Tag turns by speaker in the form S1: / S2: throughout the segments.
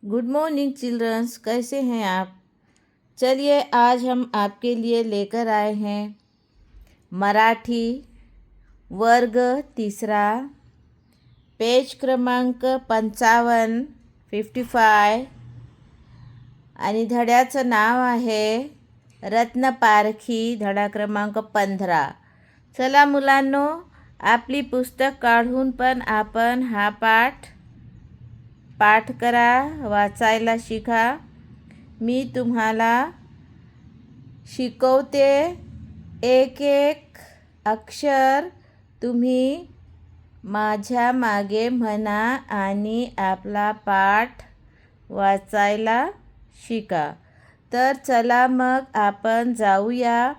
S1: Good morning children's, कैसे हैं आप। चलिए आज हम आपके लिए लेकर आए हैं मराठी वर्ग तीसरा, पेज क्रमांक 55 आणि धड्याचं नाव आहे रत्नपारखी, धडा क्रमांक 15। चला मुलांनो, आपली पुस्तक काढून पण आपण हा पाठ करा, वाचायला शिका। मी तुम्हाला शिकवते, एक एक अक्षर तुम्ही माझ्या मागे म्हणा आणि आपला पाठ वाचायला शिका। तर चला मग आपण जाऊया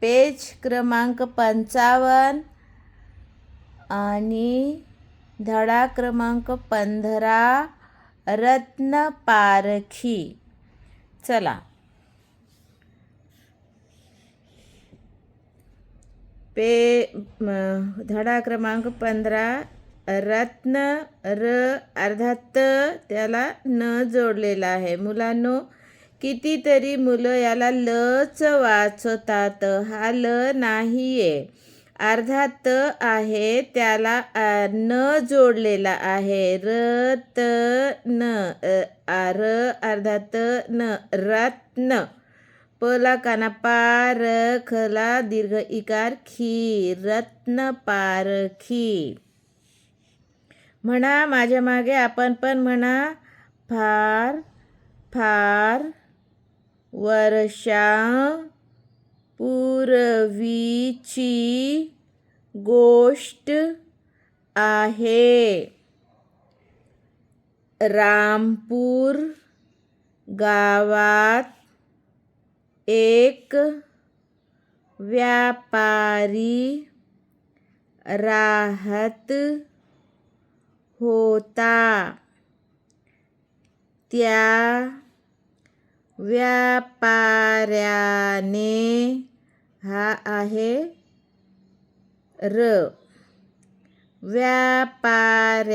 S1: पेज क्रमांक 55 आणि धडा क्रमांक 15, रत्नपारखी। चला, धडा क्रमांक 15, रत्न, अर्धा त त्याला न जोडलेला आहे। मुलांनो, कितीतरी मुलं याला लच वाचतात, हा ल नाहीये, अर्धा त आहे, त्याला न जोडलेला आहे। रत्न, अर्धा त न, रत्न। पला काना पार, खला दीर्घ इकार खी, रत्नपारखी। म्हणा माझ्या मागे, आपण पण म्हणा, फार फार वर्षा पूर्वीची गोष्ट आहे। रामपूर गावात एक व्यापारी राहत होता। त्या व्यापाऱ्याने, हा आहे र, व्यापाऱ्याने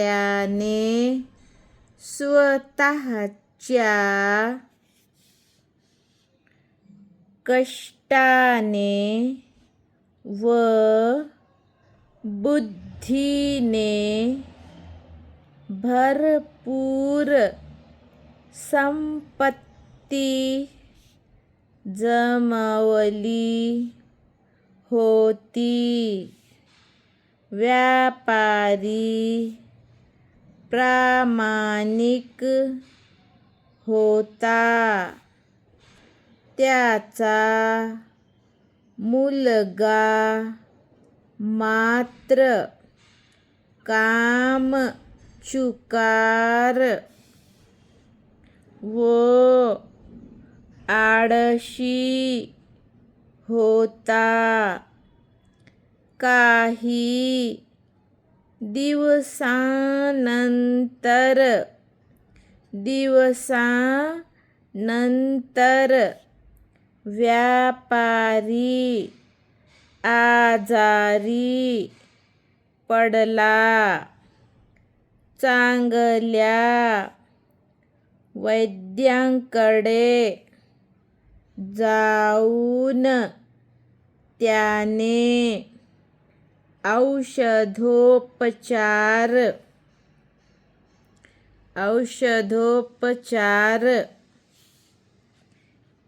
S1: स्वतःच्या कष्टाने व बुद्धीने भरपूर संपत्ती जमवली होती। व्यापारी प्रामाणिक होता। त्याचा मुलगा मात्र कामचुकार व आळशी होता। काही दिवसानंतर व्यापारी आजारी पडला। चांगल्या वैद्यांकडे जाऊन त्याने औषधोपचार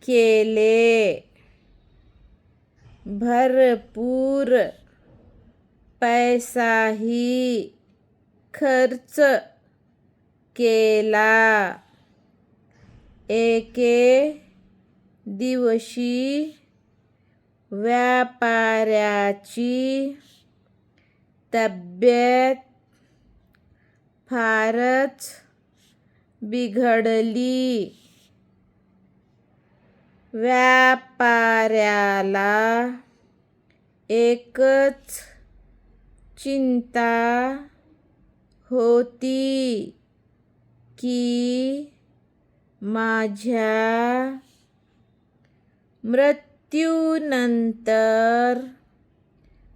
S1: केले। भरपूर पैसाही खर्च केला। एके दिवशी व्यापाऱ्याची तब्येत फारच बिघडली। व्यापाऱ्याला एकच चिंता होती की माझ्या मृत्यूनंतर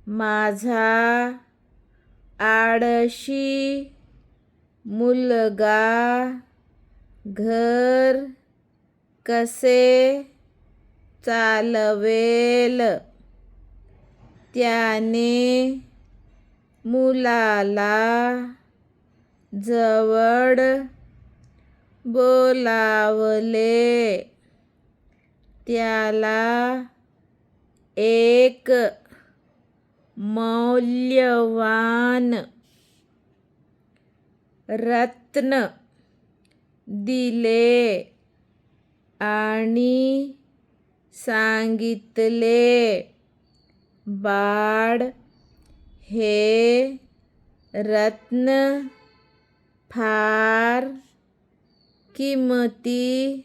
S1: माझा आळशी मुलगा घर कसे चालवेल त्याने मुलाला जवळ बोलावले. त्याला एक मौल्यवान रत्न दिले आणि सांगितले, बाळ, हे रत्न फार किमती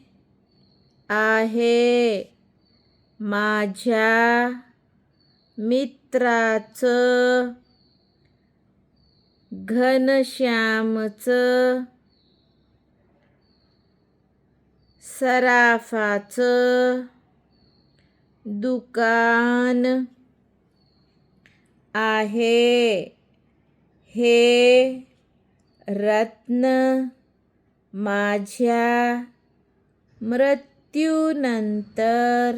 S1: आहे. माझ्या मित्राचं घनश्यामचं सराफाचं दुकान आहे. हे रत्न माझ्या मृत्यूनंतर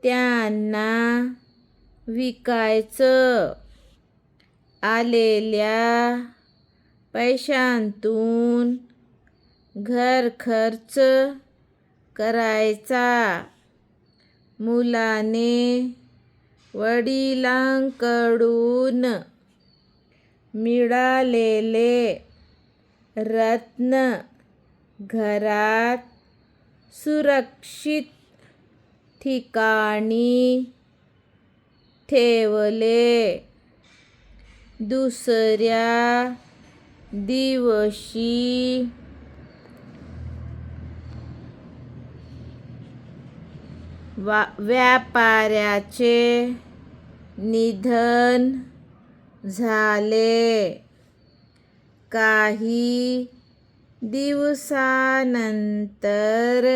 S1: त्यांना विकायचं. आलेल्या पैशांतून घरखर्च करायचा. मुलाने वडिलांकडून मिळालेले रत्न घरात सुरक्षित ठिकाणी ठेवले. दुसऱ्या दिवशी व्यापाऱ्याचे निधन झाले. काही दिवसानंतर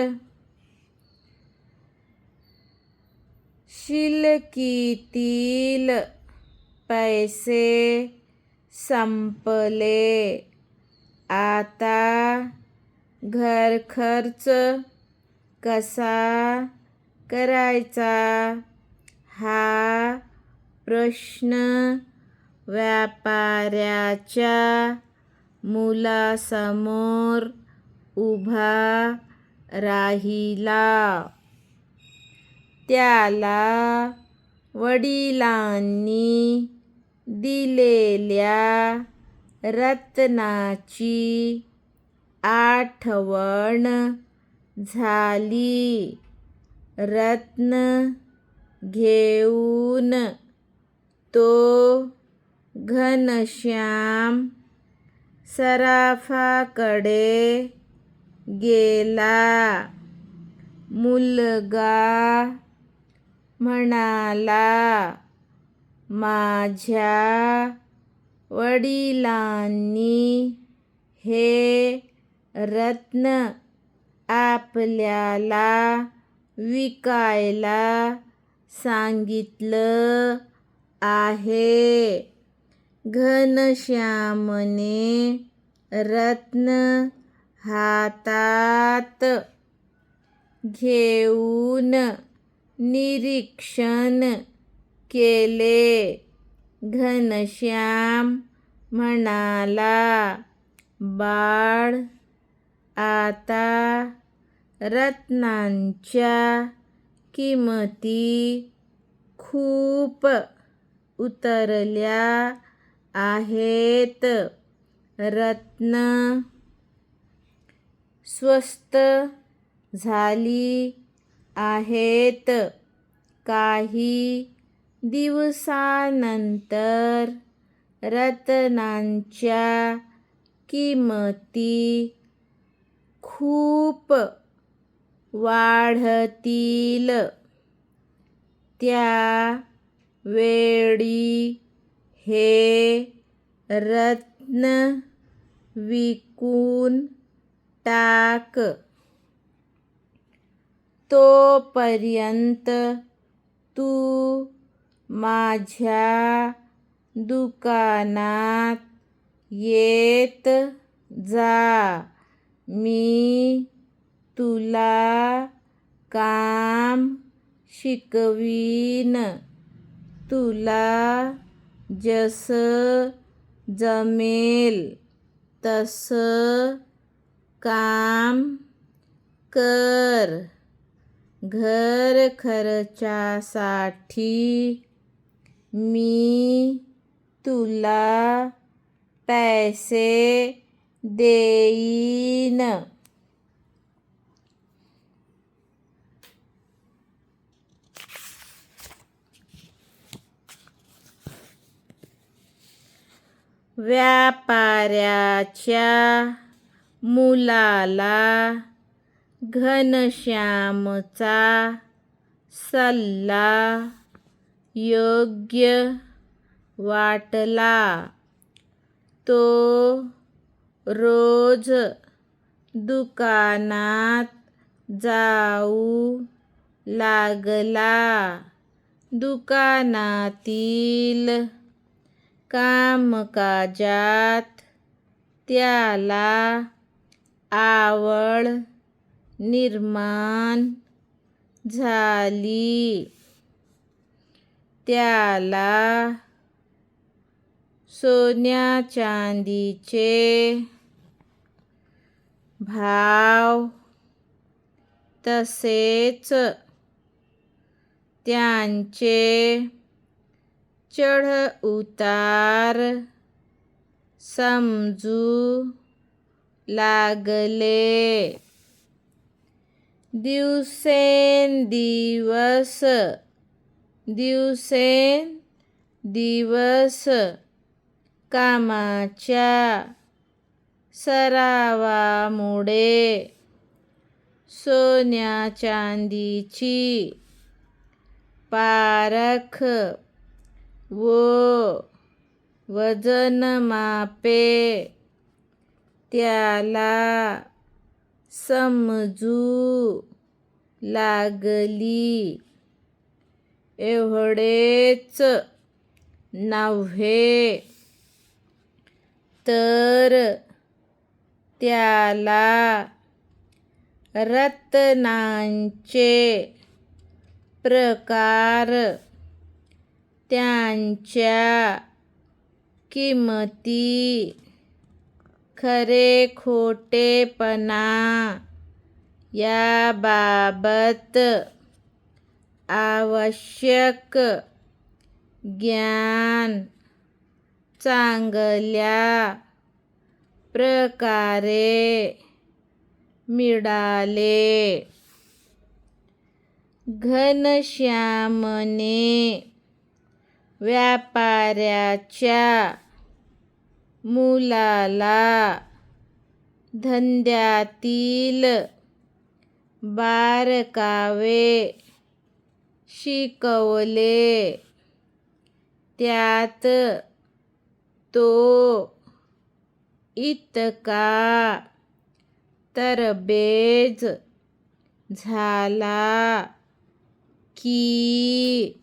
S1: शिलकीतील पैसे संपले. आता घरखर्च कसा करायचा हा प्रश्न व्यापाऱ्याच्या मुलासमोर उभा राहिला. त्याला वडिलांनी दिलेल्या रत्नाची आठवण झाली. रत्न घेऊन तो घनश्याम सराफाकडे गेला. मुलगा म्हणाला, माझ्या वडिलांनी हे रत्न आपल्याला विकायला सांगितलं आहे. घनश्यामने रत्न हातात घेऊन निरीक्षण केले. घनश्याम म्हणाला, बाळ, आता रत्नांच्या किमती खूप उतरल्या आहेत. रत्न स्वस्त झाली आहेत. काही दिवसानंतर रत्नांच्या किमती खूप वाढतील. त्या वेळी हे रत्न विकून टाक. तोपर्यंत तू माझ्या दुकानात येत जा. मी तुला काम शिकवीन. तुला जसं जमेल तसं काम कर. घर खर्चासाठी मी तुला पैसे देईन. व्यापाऱ्याच्या मुलाला घनश्यामचा सल्ला योग्य वाटला. तो रोज दुकानात जाऊ लागला. दुकानातील कामकाजात त्याला आवड निर्माण झाली. त्याला सोन्या चांदीचे भाव तसेच त्यांचे चढ उतार समजू लागले. दिवसेंदिवस कामाच्या सरावामुळे सोन्या चांदीची पारख व वजनमापे त्याला समजू लागली. एवढेच नव्हे तर त्याला रत्नांचे प्रकार, त्यांच्या किमती, खरे खोटेपणा याबाबत आवश्यक ज्ञान चांगल्या प्रकारे मिळाले. घनश्यामने व्यापाऱ्याच्या मुलाला धंद्यातील बारकावे शिकवले. त्यात तो इतका तरबेज झाला की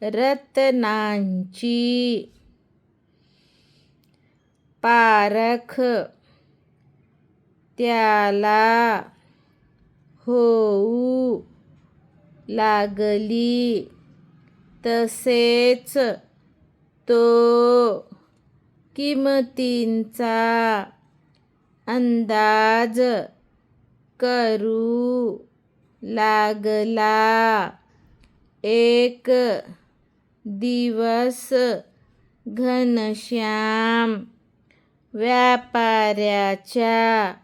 S1: रत्नांची पारख त्याला होऊ लागली. तसेच तो किमतींचा अंदाज करू लागला. एक दिवस घनश्याम व्यापाऱ्याच्या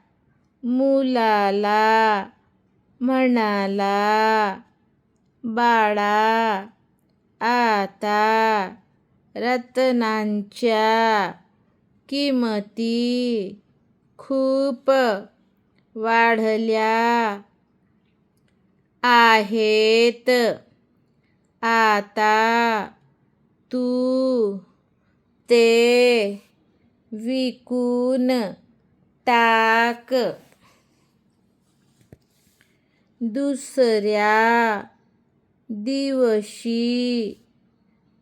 S1: मुलाला म्हणाला, बाळा, आता रत्नांच्या किमती खूप वाढल्या आहेत. आता तू ते विकून टाक. दुसऱ्या दिवशी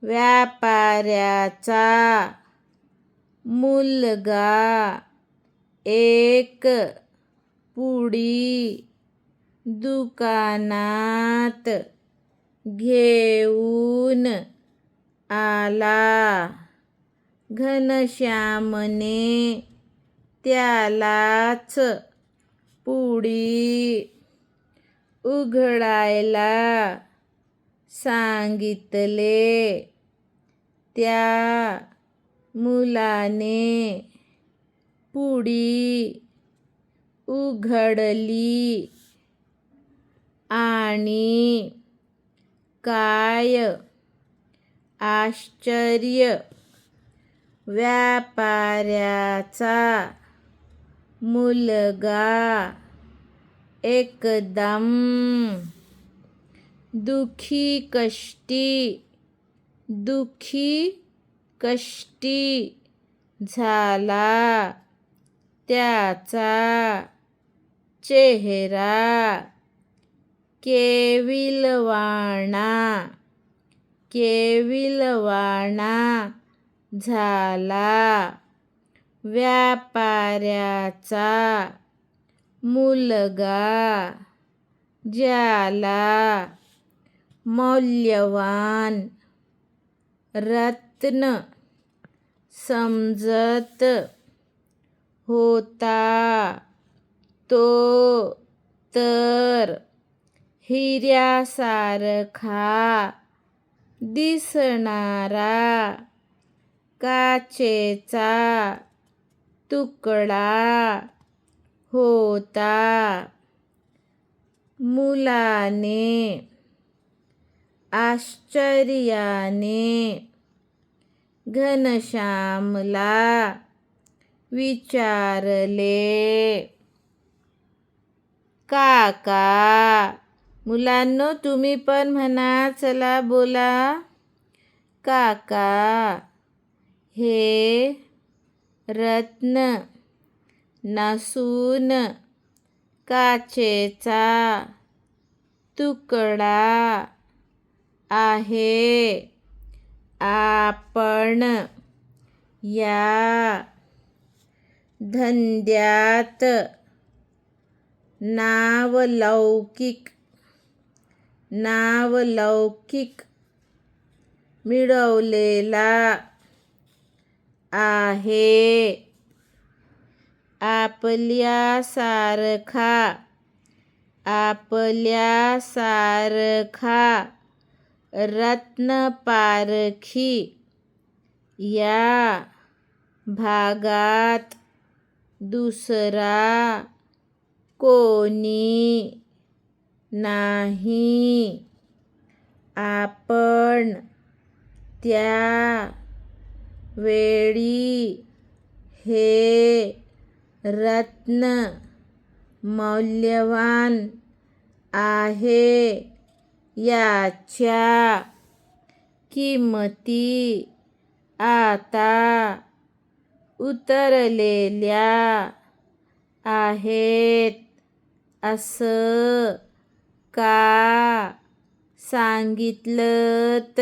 S1: व्यापाऱ्याचा मुलगा एक पुडी दुकानात घेऊन आला. घनश्यामने त्यालाच पुडी उघडायला सांगितले. त्या मुलाने पुडी उघडली आणि काय आश्चर्य, व्यापाऱ्याचा मुलगा एकदम दुःखी कष्टी झाला. त्याचा चेहरा केविलवाणा झाला. व्यापाऱ्याचा मुलगा, ज्याला मौल्यवान रत्न समजत होता, तो तर हिऱ्यासारखा दिसणारा काचेचा तुकडा होता. मुलाने आश्चर्याने घनश्यामला विचारले. काका, मुलांनो तुम्ही पण म्हणा, चला बोला. काका, हे रत्न नसून काचेचा तुकडा आहे. आपण या धंद्यात नावलौकिक मिळवलेला आहे. आपल्यासारखा रत्नपारखी या भागात दुसरा कोणी नाही. आपण त्या वेळी हे रत्न मौल्यवान आहे याच्या किंमती आता उतरलेल्या आहेत असं का सांगितलंत?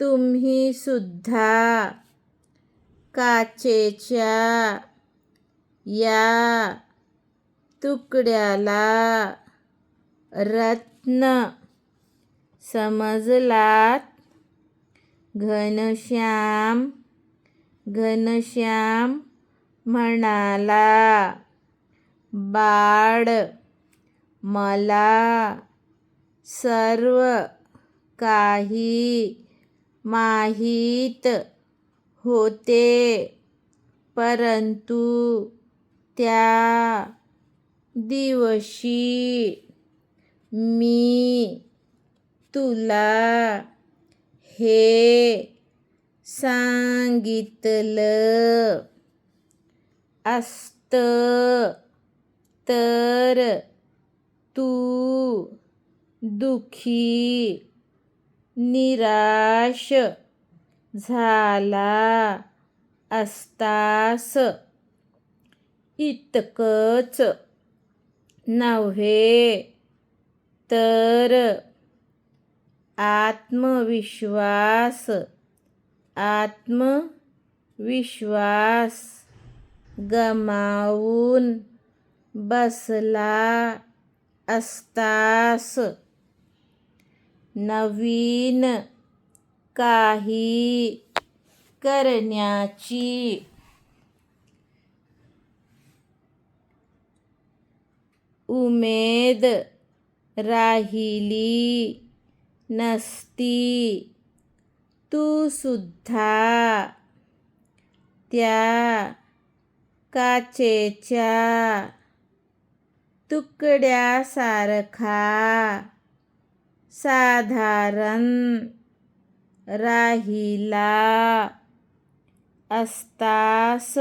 S1: तुम्ही सुद्धा काचेच्या या तुकड्याला रत्न समजलात? घनश्याम म्हणाला. बाळ, मला सर्व काही माहीत होते, परंतु त्या दिवशी मी तुला हे सांगितलं असतं तर तू दुःखी निराश झाला असतास. इतकंच नव्हे तर आत्मविश्वास गमावून बसला असतास. नवीन काही करण्याची उमेद राहिली नसती. तू सुद्धा त्या काचेच्या तुकड्यासारखा साधारण राहिला असतास.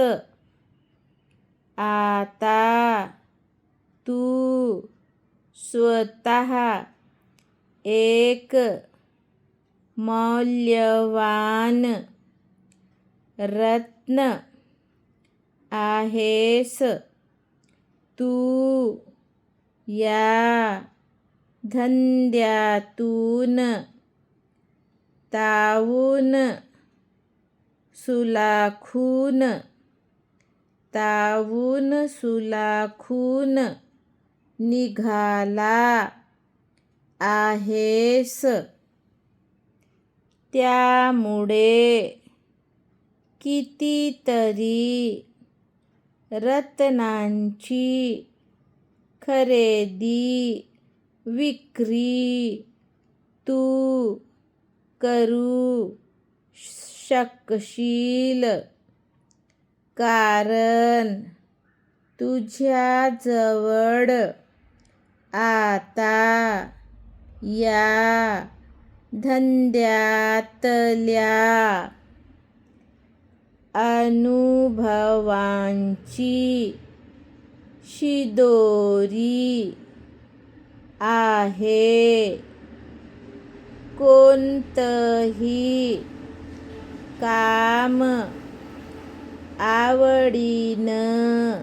S1: आता तू स्वतः एक मौल्यवान रत्न आहेस. तू या धंद्यातून तावून सुलाखून निघाला आहेस. त्यामुळे कितीतरी रत्नांची खरेदी विक्री तू करू शकशील. कारण तुझ्याजवळ आता या धंद्यातल्या अनुभवांची शिदोरी आहे. कोणतंही काम आवडीनं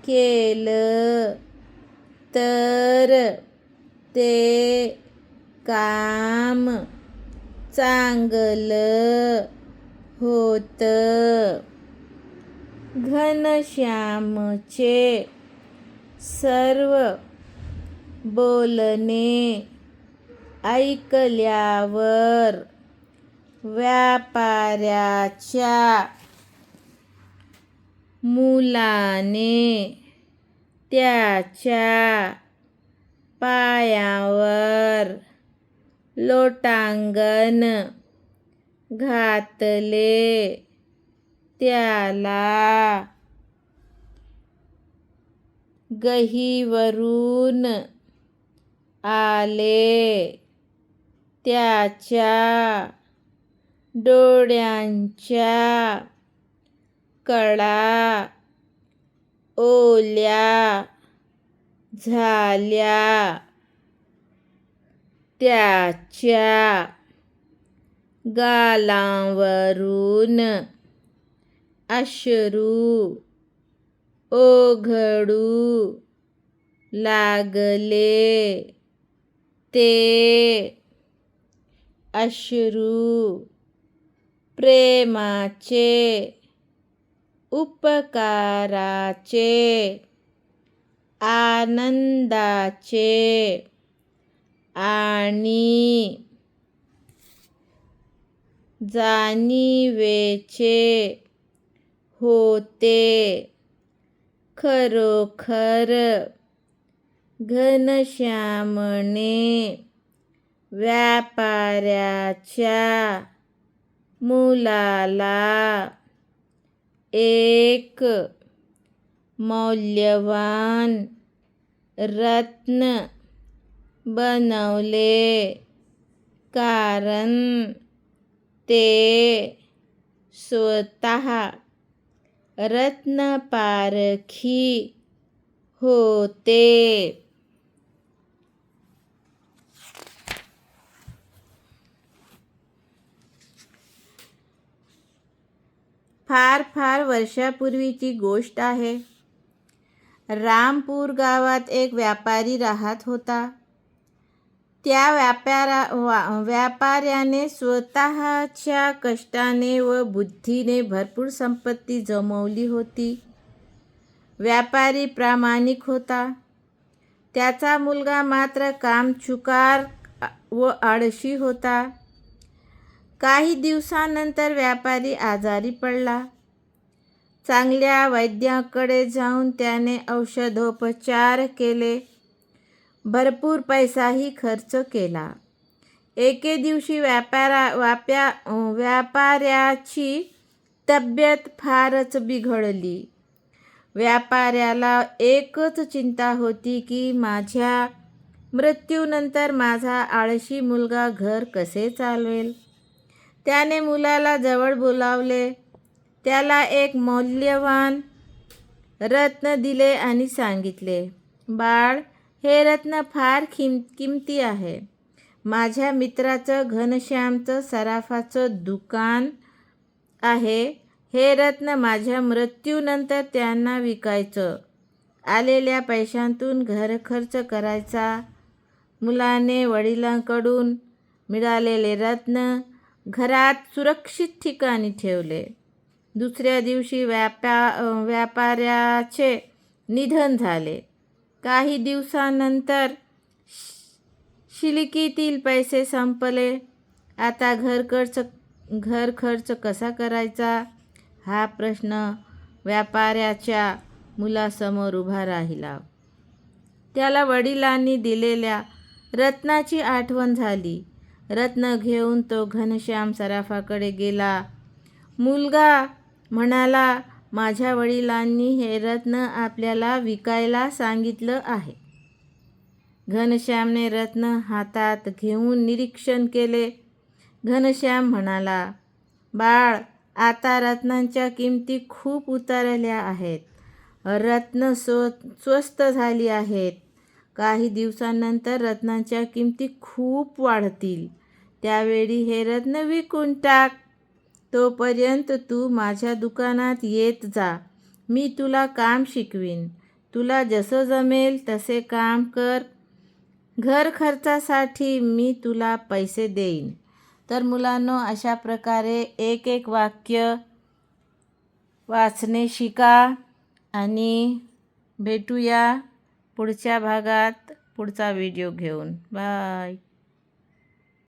S1: केलं तर ते काम चांगलं होतं. घनश्यामचे सर्व बोलणे ऐकल्यावर व्यापाऱ्याच्या मुलाने त्याच्या पायावर लोटांगण घातले. त्याला गहिवरून आले. त्याच्या डोळ्यांच्या कडा ओल्या झाल्या. त्याच्या गालांवरून अश्रू ओघळू लागले. ते अश्रू प्रेमाचे, उपकाराचे, आनंदाचे आणि जाणीवेचे होते. खरोखर घनश्यामने व्यापाऱ्याच्या मुलाला एक मौल्यवान रत्न बनवले. कारण ते स्वतः रत्नपारखी होते. फार वर्षापूर्वीची गोष्ट आहे. रामपूर गावात एक व्यापारी राहत होता. त्या व्यापाऱ्याने स्वतःच्या कष्टाने व बुद्धीने भरपूर संपत्ती जमवली होती. व्यापारी प्रामाणिक होता. त्याचा मुलगा मात्र कामचुकार व आळशी होता. काही दिवसांनंतर व्यापारी आजारी पडला. चांगल्या वैद्याकडे जाऊन त्याने औषधोपचार केले. भरपूर पैसाही खर्च केला. एके दिवशी व्यापाऱ्याची तब्येत फारच बिघडली. व्यापाऱ्याला एकच चिंता होती की माझ्या मृत्यूनंतर माझा आळशी मुलगा घर कसे चालवेल. त्याने मुलाला जवळ बोलावले. त्याला एक मौल्यवान रत्न दिले आणि सांगितले, बाळ, हे रत्न फार किमती आहे. माझ्या मित्राचं घनश्यामचं सराफाचं दुकान आहे. हे रत्न माझ्या मृत्यूनंतर त्यांना विकायचं. आलेल्या पैशांतून घरखर्च करायचा. मुलाने वडिलांकडून मिळालेले रत्न घरात सुरक्षित ठिकाणी ठेवले. दुसऱ्या दिवशी व्यापाऱ्याचे निधन झाले. काही दिवसांनंतर शिलकीतील पैसे संपले. आता घर खर्च कसा करायचा हा प्रश्न व्यापाऱ्याच्या मुलासमोर उभा राहिला. त्याला वडिलांनी दिलेल्या रत्नाची आठवण झाली. रत्न घेऊन तो घनश्याम सराफाकडे गेला. मुलगा म्हणाला, माझ्या वडिलांनी हे रत्न आपल्याला विकायला सांगितलं आहे. घनश्यामने रत्न हातात घेऊन निरीक्षण केले. घनश्याम म्हणाला, बाळ, आता रत्नांच्या किमती खूप उतरल्या आहेत. रत्न स्वस्त झाली आहेत. काही दिवसांनंतर रत्नांच्या किमती खूप वाढतील. त्यावेळी हे रत्न विकून टाक. तोपर्यंत तू माझ्या दुकानात येत जा. मी तुला काम शिकवीन. तुला जसं जमेल तसे काम कर. घर खर्चासाठी मी तुला पैसे देईन. तर मुलांनो, अशा प्रकारे एक एक वाक्य वाचणे शिका आणि भेटूया पुढच्या भागात पुढचा व्हिडिओ घेऊन. बाय.